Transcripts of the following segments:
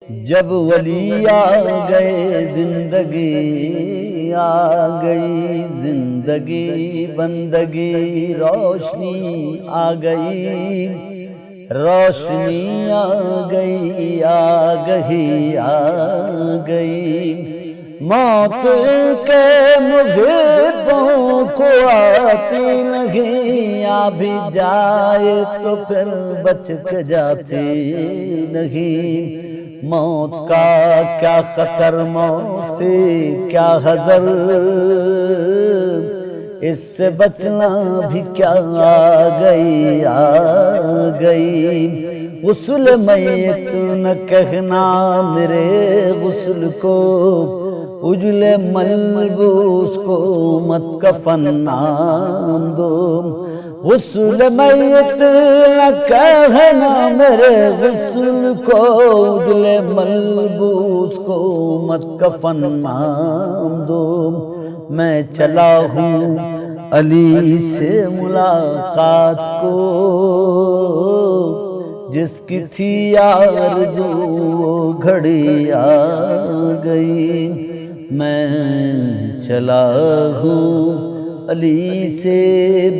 جب ولی آ گئے زندگی آ گئی، زندگی بندگی روشنی آ گئی، روشنی آ گئی آ گئی آ گئی، موت کے محبوں کو آتی نہیں، آ بھی جائے تو پھر بچ کے جاتی نہیں، موت کا کیا خطر موت سے کیا حذر، اس سے بچنا بھی کیا آ گئی آ گئی، غسل میت نہ کہنا میرے غسل کو، اجلے ملبوس کو مت کفن نام دو، غسل میت نہ کہنا میرے غسل کو، اجلے ملبوس کو مت کفن نام دو، میں چلا ہوں علی سے ملاقات کو، جس کی تھی آرزو وہ گھڑی آ گئی، میں چلا ہوں علی سے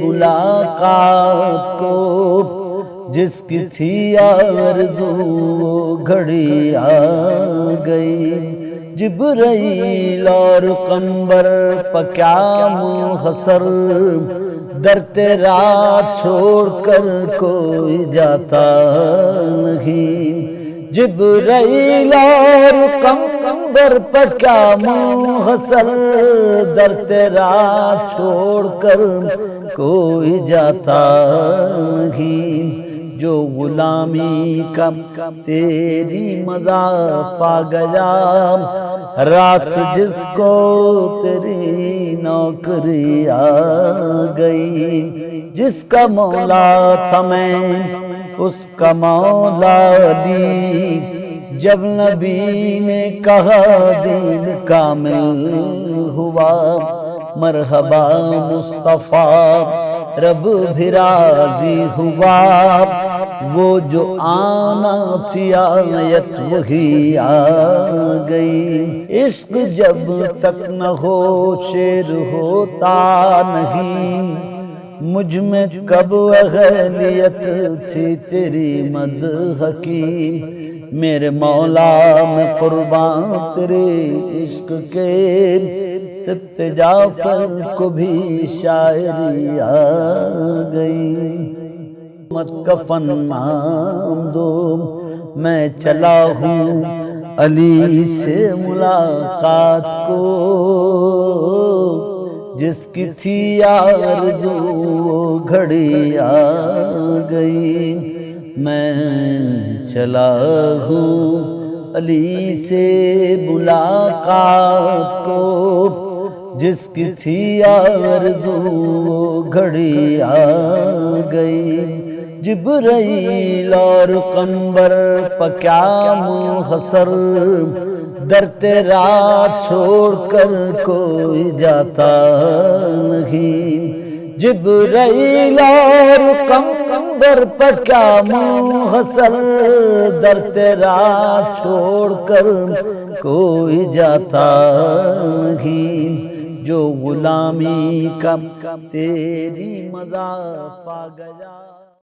ملاقات کو، جس کی تھی آرزو وہ گھڑی آ گئی، جبرائیل اور قمبر پہ کیا منحصر، در تیرا چھوڑ کر کوئی جاتا نہیں، جبرائیل اور قمبر پہ کیا منحصر، در تیرا چھوڑ کر کوئی جاتا نہیں، جو غلامی کا تیری مزہ پا گیا، راس جس کو تیری نوکری آ گئی، جس کا مولا تھا میں اس کا مولا دی، جب نبی نے کہا دین کامل ہوا، مرحبا مصطفیٰ رب بھی راضی ہوا، وہ جو آنا تھی آیت وہی آ گئی، عشق جب تک نہ ہو شعر ہوتا نہیں، مجھ میں کب اہلیت تھی تیری مدح کی، میرے مولا میں قربان تیرے عشق کے، سبت جعفر کو بھی شاعری آ گئی، مت کفن نام دو، میں چلا ہوں علی سے ملاقات کو، جس کی تھی آرزو وہ گھڑی آ گئی، میں چلا ہوں علی سے ملاقات کو، جس کی تھی آرزو وہ گھڑی آ گئی، جبرائیل اور قمبر پہ کیا منحصر، در تیرا چھوڑ کر کوئی جاتا نہیں، جبرائیل اور قمبر پہ کیا منحصر، در تیرا چھوڑ کر کوئی جاتا نہیں، جو غلامی کا تیری مزہ پا گیا۔